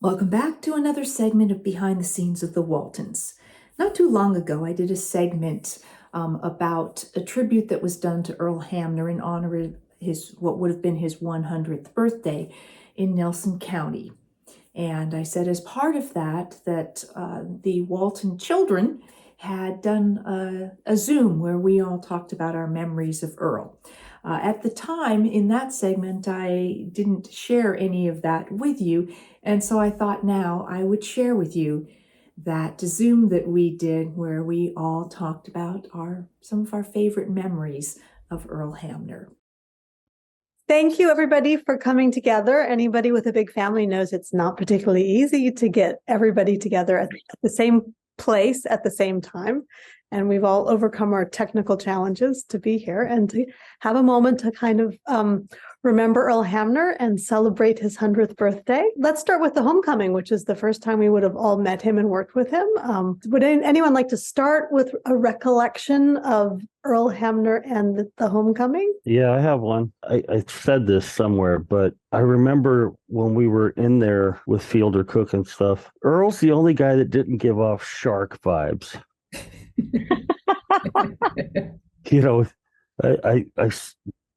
Welcome back to another segment of Behind the Scenes of the Waltons. Not too long ago, I did a segment about a tribute that was done to Earl Hamner in honor of what would have been his 100th birthday in Nelson County. And I said as part of that the Walton children had done a Zoom where we all talked about our memories of Earl. At the time in that segment, I didn't share any of that with you. And so I thought now I would share with you that Zoom that we did where we all talked about some of our favorite memories of Earl Hamner. Thank you, everybody, for coming together. Anybody with a big family knows it's not particularly easy to get everybody together at the same place at the same time. And we've all overcome our technical challenges to be here and to have a moment to kind of remember Earl Hamner and celebrate his 100th birthday. Let's start with the homecoming, which is the first time we would have all met him and worked with him. Would anyone like to start with a recollection of Earl Hamner and the homecoming? Yeah, I have one. I said this somewhere, but I remember when we were in there with Fielder Cook and stuff, Earl's the only guy that didn't give off shark vibes. I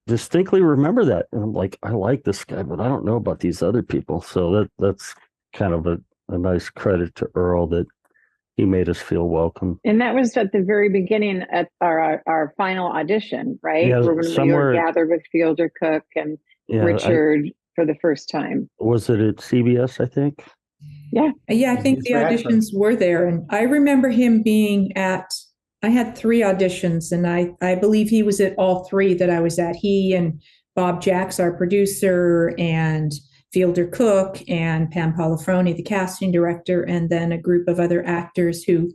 distinctly remember that. And I'm like, I like this guy, but I don't know about these other people. So that's kind of a nice credit to Earl that he made us feel welcome. And that was at the very beginning at our final audition, right? Yeah, when we were gathered with Fielder Cook and Richard for the first time. Was it at CBS, I think? Yeah. Yeah, I think the auditions were there. And I remember him being I had 3 auditions, and I believe he was at all 3 that I was at. He and Bob Jacks, our producer, and Fielder Cook, and Pam Polifroni, the casting director, and then a group of other actors who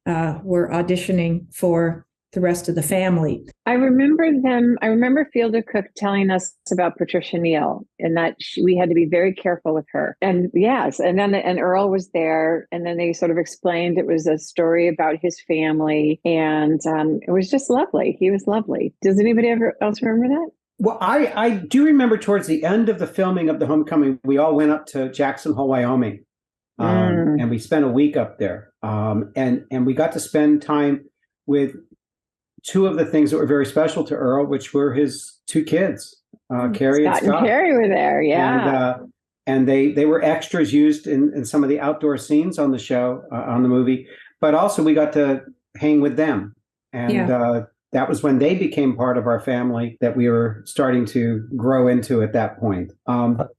were auditioning for the rest of the family. I remember Fielder Cook telling us about Patricia Neal and that we had to be very careful with her. And yes, and Earl was there, and then they sort of explained it was a story about his family, and it was just lovely. He was lovely. Does anybody else remember that? Well, I do remember towards the end of the filming of The Homecoming, we all went up to Jackson Hole, Wyoming, and we spent a week up there, and we got to spend time with 2 of the things that were very special to Earl, which were his 2 kids, Carrie and Scott. And Carrie were there, yeah. And they were extras used in some of the outdoor scenes on the show, on the movie. But also we got to hang with them. And that was when they became part of our family that we were starting to grow into at that point.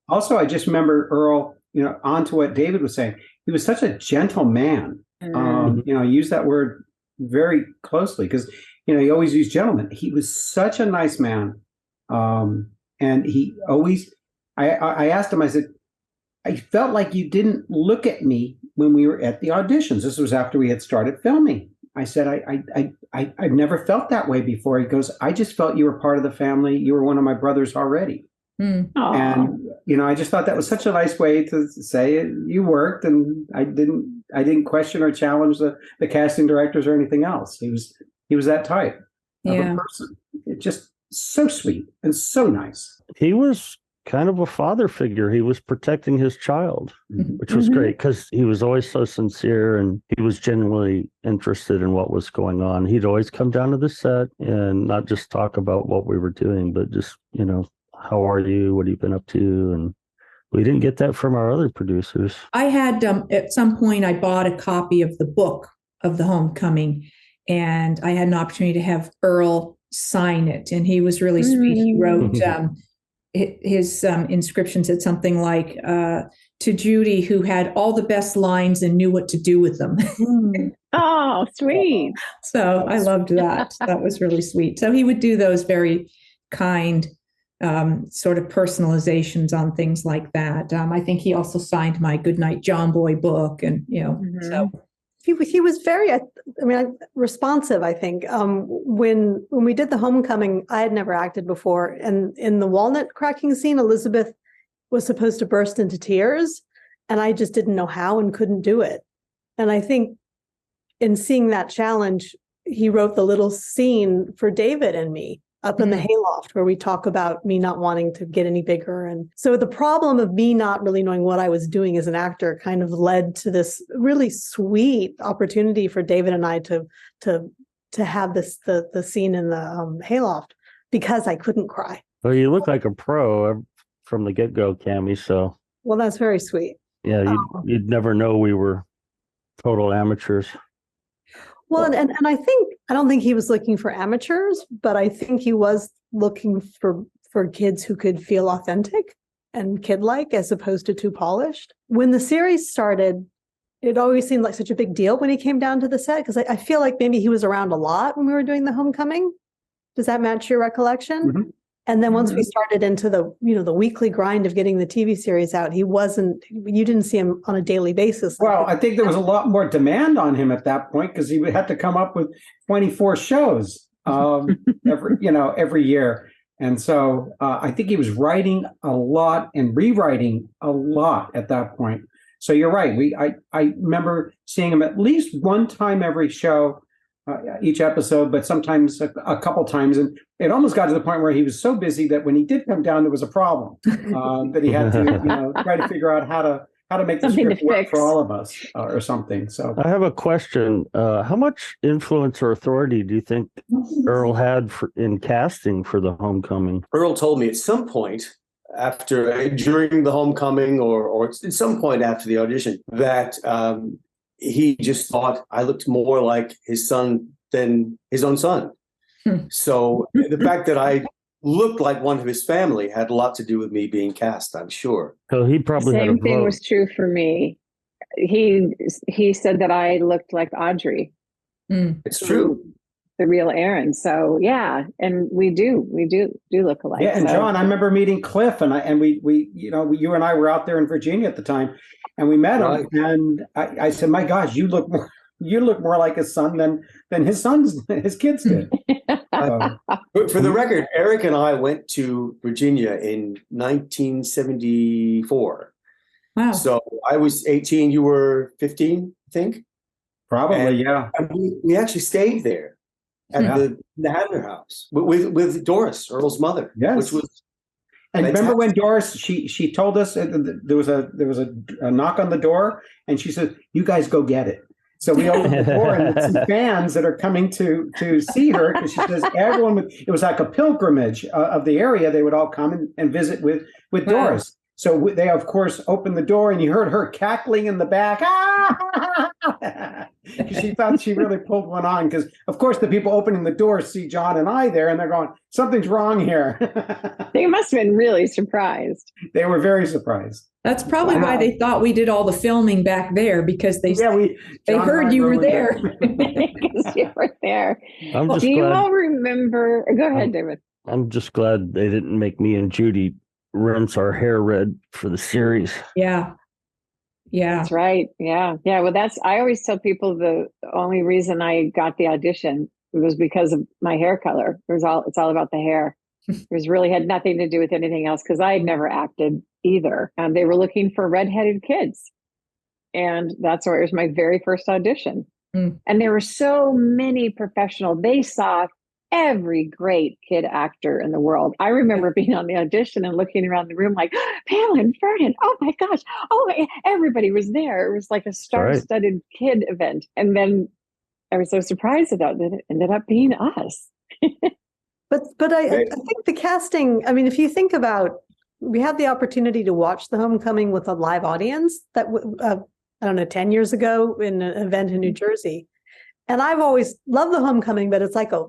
Also, I just remember Earl, on to what David was saying, he was such a gentle man. I use that word very closely because he always used gentleman. He was such a nice man. And he always, I asked him, I said, I felt like you didn't look at me when we were at the auditions. This was after we had started filming. I said, I've never felt that way before. He goes, I just felt you were part of the family. You were one of my brothers already. And, I just thought that was such a nice way to say it. You worked, and I didn't question or challenge the casting directors or anything else. He was that type of a person. Just so sweet and so nice. He was kind of a father figure. He was protecting his child, which was great because he was always so sincere and he was genuinely interested in what was going on. He'd always come down to the set and not just talk about what we were doing, but just, how are you? What have you been up to? And we didn't get that from our other producers. I had, at some point, I bought a copy of the book of The Homecoming, and I had an opportunity to have Earl sign it. And he was really sweet. He wrote his inscription said something like, to Judy, who had all the best lines and knew what to do with them. Oh, sweet. So I loved that. That was really sweet. So he would do those very kind sort of personalizations on things like that. I think he also signed my Goodnight John Boy book, and so he was very, responsive. I think when we did The Homecoming, I had never acted before, and in the walnut cracking scene, Elizabeth was supposed to burst into tears, and I just didn't know how and couldn't do it. And I think in seeing that challenge, he wrote the little scene for David and me. up in the hayloft, where we talk about me not wanting to get any bigger. And so the problem of me not really knowing what I was doing as an actor kind of led to this really sweet opportunity for David and I to have the scene in the hayloft, because I couldn't cry. Well, you look like a pro from the get-go, Kami. So, Well, that's very sweet. yeah, you'd never know we were total amateurs. Well, and I don't think he was looking for amateurs, but I think he was looking for kids who could feel authentic and kid-like as opposed to too polished. When the series started, it always seemed like such a big deal when he came down to the set, because I feel like maybe he was around a lot when we were doing the homecoming. Does that match your recollection? Mm-hmm. And then once we started into the weekly grind of getting the TV series out, you didn't see him on a daily basis. Well, I think there was a lot more demand on him at that point, because he had to come up with 24 shows every year. And so I think he was writing a lot and rewriting a lot at that point. So you're right. I remember seeing him at least one time every show, each episode, but sometimes a couple times. And it almost got to the point where he was so busy that when he did come down, there was a problem that he had to try to figure out how to make the script work for all of us or something. So I have a question. How much influence or authority do you think Earl had in casting for the homecoming? Earl told me at some point during the homecoming or at some point after the audition that he just thought I looked more like his son than his own son. So the fact that I looked like one of his family had a lot to do with me being cast, I'm sure. So he probably had a Same thing vote. was true for me. He said that I looked like Audrey. It's true. The real Erin. So yeah, and we do look alike. yeah, and so. John, I remember meeting Cliff, and we you and I were out there in Virginia at the time, and we met him, and I said, "My gosh, you look more like his son than his kids did." For the record, Eric and I went to Virginia in 1974. Wow. So I was 18, you were 15, I think. Probably, yeah. And we actually stayed there at the Hamner house with Doris, Earl's mother. Yes. Which was And remember when Doris, she told us there was a knock on the door, and she said, "You guys go get it." So we opened the door, and it's some fans that are coming to see her, because she says it was like a pilgrimage of the area. They would all come and visit with Doris. So they, of course, opened the door, and you heard her cackling in the back. She thought she really pulled one on, because, of course, the people opening the door see John and I there, and they're going, "Something's wrong here." They must have been really surprised. They were very surprised. That's probably why they thought we did all the filming back there, because they heard you were there. Because you were there. Do you all remember? Go ahead, David. I'm just glad they didn't make me and Judy rinse our hair red for the series. Yeah. That's right. Yeah. Well, I always tell people the only reason I got the audition was because of my hair color. It's all about the hair. It really had nothing to do with anything else, because I had never acted either. They were looking for redheaded kids. And that's where it was my very first audition. And there were so many professional. They saw every great kid actor in the world. I remember being on the audition and looking around the room like, Pamela and Vernon, oh my gosh, everybody was there. It was like a star-studded kid event. And then I was so surprised that it ended up being us. But I think the casting, I mean, if you think about, we had the opportunity to watch the homecoming with a live audience that, 10 years ago in an event in New Jersey. And I've always loved the homecoming, but it's like a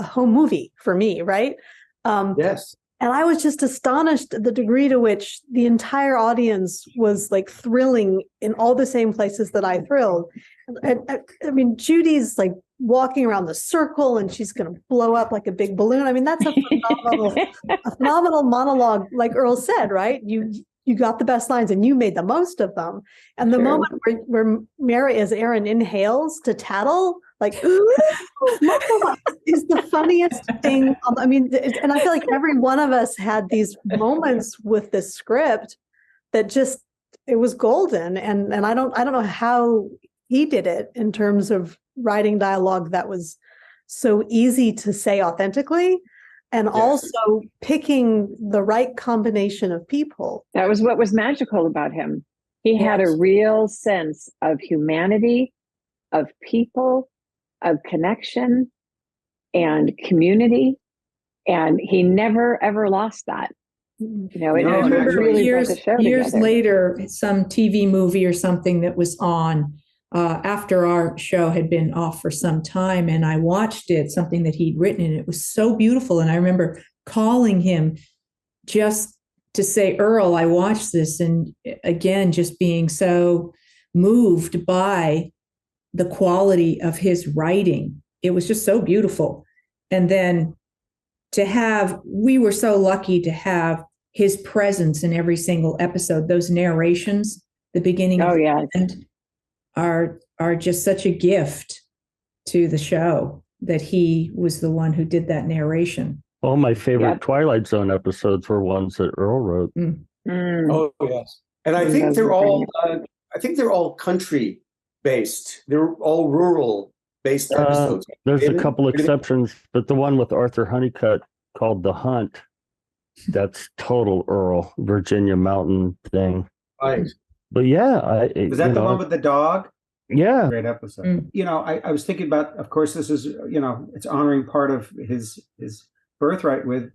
home movie for me, right? Yes. And I was just astonished at the degree to which the entire audience was like thrilling in all the same places that I thrilled. I mean, Judy's like walking around the circle, and she's going to blow up like a big balloon. I mean, that's a phenomenal monologue, like Earl said, right? You got the best lines, and you made the most of them. And the moment where Mary, as Erin, inhales to tattle, like, is the funniest thing. I mean, and I feel like every one of us had these moments with this script that just, it was golden. And I don't know how he did it in terms of writing dialogue that was so easy to say authentically, and Yes. also picking the right combination of people. That was what was magical about him. He had a Yes. real sense of humanity, of people, of connection and community. And he never, ever lost that. You know, it No, I and remember actually- really brought the show years together. later, some TV movie or something that was on after our show had been off for some time, and I watched it, something that he'd written, and it was so beautiful. And I remember calling him just to say, Earl, I watched this, and again, just being so moved by the quality of his writing. It was just so beautiful. And then we were so lucky to have his presence in every single episode. Those narrations, the beginning Oh, and yes. end, are just such a gift to the show, that he was the one who did that narration. All my favorite Yep. Twilight Zone episodes were ones that Earl wrote. Mm. Oh yes, and I think they're all. I think they're all country based. They're all rural based episodes. There's a David, couple what do you think? exceptions, but the one with Arthur Honeycutt called The Hunt, that's total Earl, Virginia mountain thing. Right. But yeah, Was that the one with the dog? yeah, Great episode. Mm. You know, I was thinking about, of course, this is, you know, it's honoring part of his birthright with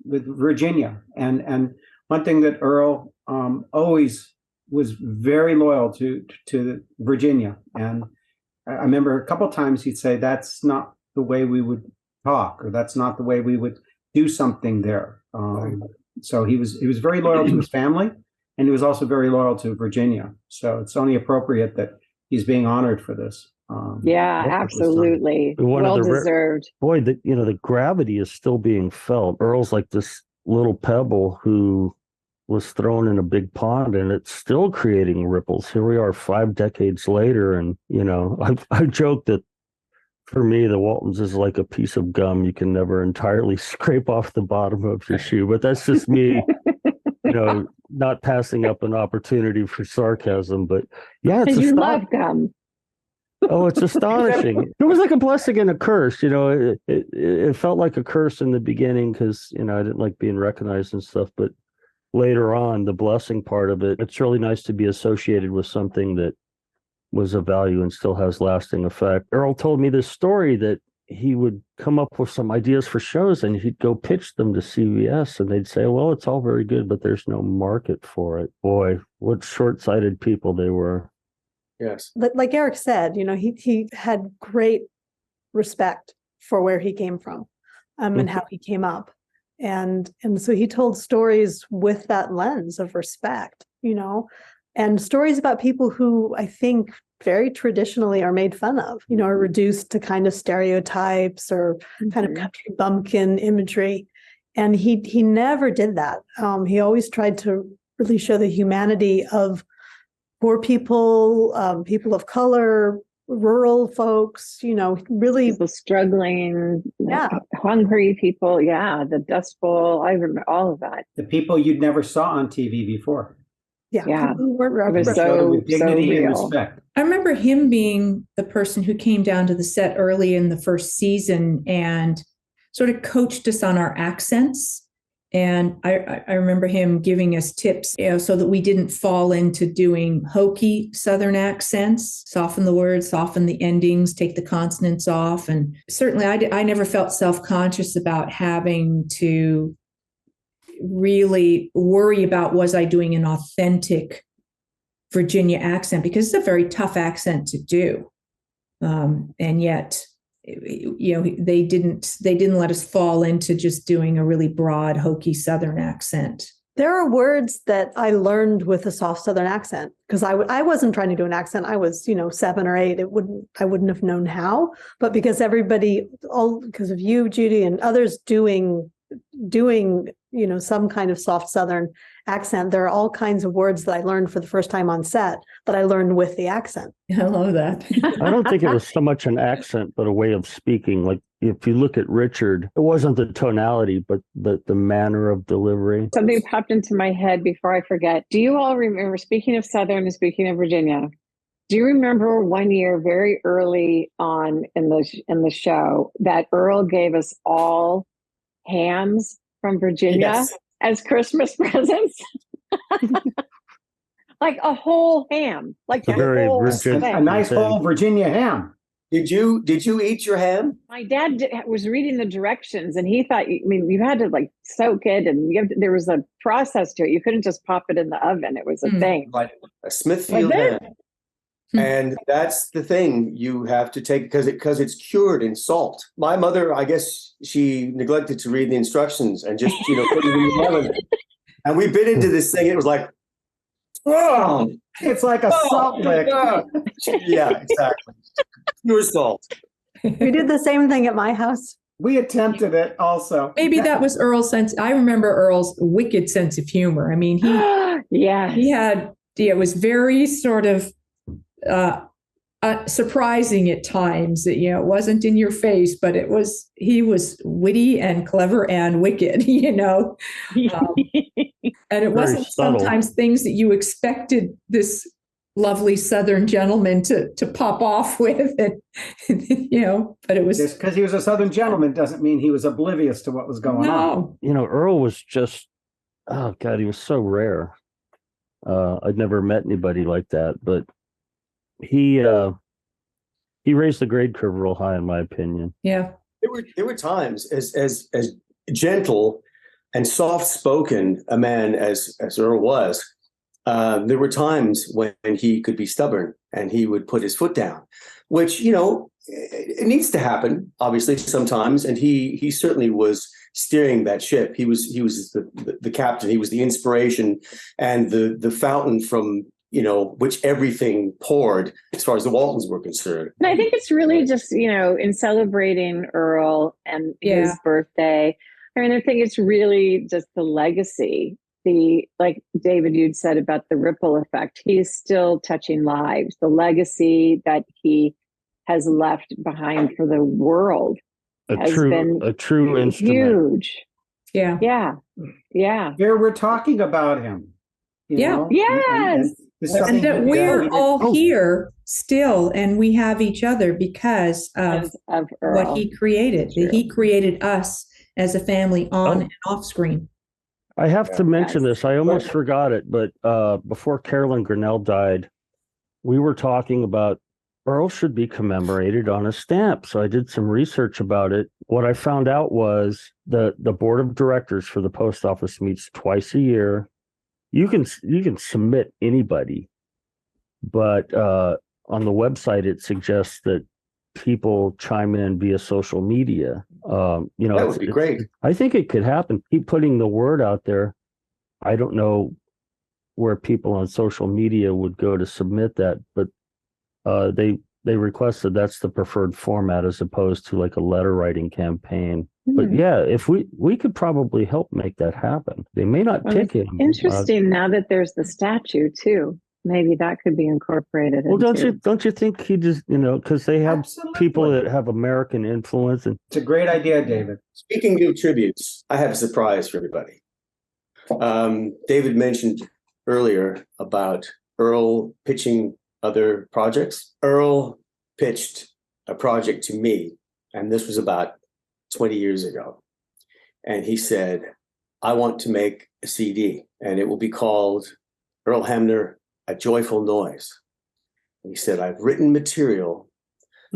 Virginia, and one thing that Earl always was very loyal to Virginia, and I remember a couple of times he'd say, "That's not the way we would talk," or "That's not the way we would do something there." So he was very loyal to his family, and he was also very loyal to Virginia. So it's only appropriate that he's being honored for this. Yeah, work that was done. absolutely. One of Well the deserved. boy, the gravity is still being felt. Earl's like this little pebble who was thrown in a big pond, and it's still creating ripples. Here we are 5 decades later, and you know, I joke that for me, the Waltons is like a piece of gum you can never entirely scrape off the bottom of your shoe. But that's just me, you know, not passing up an opportunity for sarcasm. But yeah, it's Because you love astonishing. gum. Oh, it's astonishing. It was like a blessing and a curse. You know, it felt like a curse in the beginning because, you know, I didn't like being recognized and stuff. But later on, the blessing part of it, it's really nice to be associated with something that was of value and still has lasting effect. Earl told me this story that he would come up with some ideas for shows and he'd go pitch them to CBS, and they'd say, well, it's all very good, but there's no market for it. Boy, what short-sighted people they were. Yes. Like Eric said, you know, he had great respect for where he came from, and how he came up. And so he told stories with that lens of respect, you know, and stories about people who I think very traditionally are made fun of, you know, are reduced to kind of stereotypes or kind of country bumpkin imagery. And he never did that. He always tried to really show the humanity of poor people, people of color, rural folks, you know, really People struggling, Yeah. hungry people. Yeah, the Dust Bowl. I remember all of that. The people you'd never saw on TV before. yeah, Yeah. people who weren't It was represented. so- with dignity and real. respect. I remember him being the person who came down to the set early in the first season and sort of coached us on our accents. And I remember him giving us tips, you know, so that we didn't fall into doing hokey Southern accents, soften the words, soften the endings, take the consonants off. And certainly I never felt self-conscious about having to really worry about, was I doing an authentic Virginia accent, because it's a very tough accent to do. And yet, you know, they didn't let us fall into just doing a really broad hokey Southern accent. There are words that I learned with a soft Southern accent because I wasn't trying to do an accent. I was, you know, 7 or 8. I wouldn't have known how, but because because of you, Judy, and others doing, you know, some kind of soft Southern accent, there are all kinds of words that I learned for the first time on set that I learned with the accent. I love that. I don't think it was so much an accent, but a way of speaking. Like if you look at Richard, it wasn't the tonality, but the manner of delivery. Something popped into my head before I forget. Do you all remember, speaking of Southern and speaking of Virginia, do you remember one year very early on in the show that Earl gave us all hams from Virginia Yes. as Christmas presents. Like a whole ham, like the Very whole Virginia- thing. A nice thing. whole Virginia ham. Did you eat your ham? My dad was reading the directions, and he thought, I mean, you had to like soak it, and there was a process to it. You couldn't just pop it in the oven. It was a thing. Right. A Smithfield Was it? ham. And that's the thing you have to take because it's cured in salt. My mother, I guess she neglected to read the instructions and just, put it in the oven. And we bit into this thing. It was like, oh, It's like a salt lick. yeah, exactly. Pure salt. We did the same thing at my house. We attempted it also. Maybe that was Earl's sense. I remember Earl's wicked sense of humor. I mean, Yeah. he had, it was very sort of surprising at times. It wasn't in your face, but he was witty and clever and wicked, and it wasn't subtle. sometimes things that you expected this lovely Southern gentleman to pop off with, but it was Just because he was a Southern gentleman doesn't mean he was oblivious to what was going on. no. Earl was just, oh God, he was so rare. I'd never met anybody like that, but he raised the grade curve real high, in my opinion. Yeah. There were times as gentle and soft spoken a man as Earl was. There were times when he could be stubborn and he would put his foot down, which it needs to happen, obviously, sometimes. And he certainly was steering that ship. He was the captain. He was the inspiration and the fountain from which everything poured as far as the Waltons were concerned. And I think it's really just, in celebrating Earl and his birthday, I think it's really just the legacy. Like David, you'd said about the ripple effect. He's still touching lives. The legacy that he has left behind for the world has been a true instrument. huge. Yeah. Yeah. Here we're talking about him. Yeah. Yes. And that we're all here still, and we have each other because of Earl. what he created. He created us as a family on and off screen. I have to mention this. I almost forgot it, but before Carolyn Grinnell died, we were talking about Earl should be commemorated on a stamp. So I did some research about it. What I found out was the board of directors for the post office meets twice a year. You can submit anybody, but on the website it suggests that people chime in via social media. That would be great. I think it could happen. Keep putting the word out there. I don't know where people on social media would go to submit that, but they requested that's the preferred format as opposed to like a letter writing campaign. But yeah, if we could probably help make that happen. They may not pick him. Interesting. Now that there's the statue too, maybe that could be incorporated. Well, don't you think he just because they have people that have American influence, and it's a great idea, David. Speaking of tributes, I have a surprise for everybody. David mentioned earlier about Earl pitching other projects. Earl pitched a project to me, and this was about 20 years ago. And he said, I want to make a CD, and it will be called Earl Hamner, A Joyful Noise. And he said, I've written material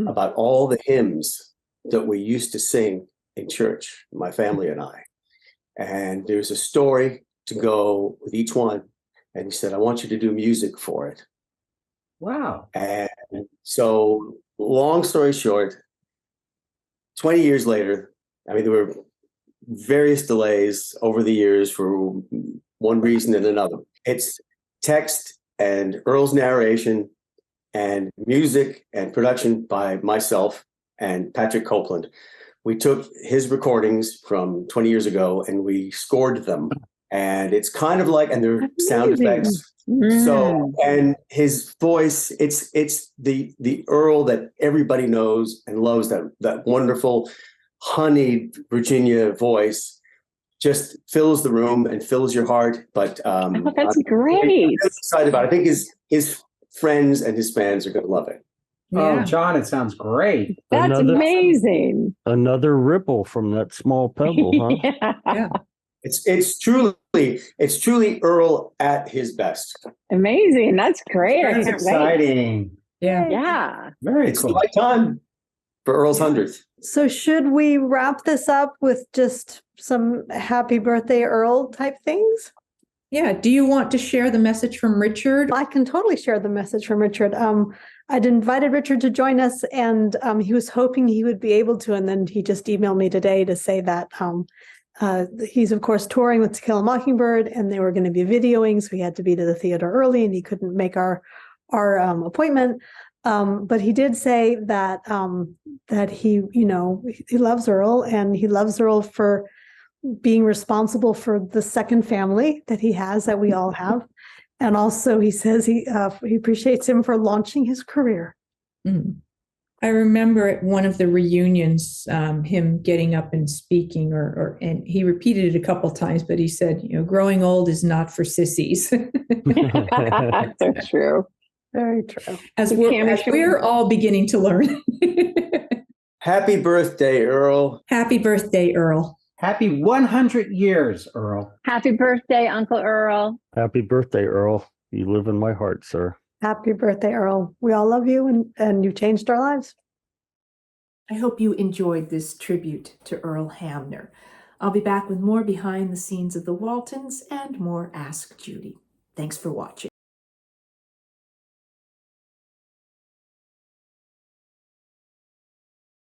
about all the hymns that we used to sing in church, my family and I. And there's a story to go with each one. And he said, I want you to do music for it. Wow. And so, long story short, 20 years later, there were various delays over the years for one reason and another. It's text and Earl's narration and music and production by myself and Patrick Copeland. We took his recordings from 20 years ago and we scored them. And it's kind of like, and they're sound effects. So, and his voice, it's the Earl that everybody knows and loves, that wonderful honeyed Virginia voice just fills the room and fills your heart. But that's great. I'm excited about it. I think his friends and his fans are going to love it. Oh, Yeah. Jon, it sounds great. That's Another- amazing. Another ripple from that small pebble, huh? Yeah. It's truly Earl at his best. Amazing. That's great. I That's can't wait. exciting. Yeah. Yeah. Very It's the cool. right time for Earl's 100th. So should we wrap this up with just some happy birthday, Earl type things? Yeah. Do you want to share the message from Richard? I can totally share the message from Richard. I'd invited Richard to join us, and he was hoping he would be able to, and then he just emailed me today to say that he's of course touring with To Kill a Mockingbird, and they were going to be videoing, so he had to be to the theater early, and he couldn't make our appointment. But he did say that that he loves Earl, and he loves Earl for being responsible for the second family that he has, that we all have. And also he says he appreciates him for launching his career. Mm. I remember at one of the reunions, him getting up and speaking, and he repeated it a couple times, but he said, growing old is not for sissies. So true. Very true. as Kami, we're all beginning to learn. Happy birthday, Earl. Happy birthday, Earl. Happy 100 years, Earl. Happy birthday, Uncle Earl. Happy birthday, Earl. You live in my heart, sir. Happy birthday, Earl. We all love you, and you changed our lives. I hope you enjoyed this tribute to Earl Hamner. I'll be back with more behind the scenes of the Waltons and more Ask Judy. Thanks for watching.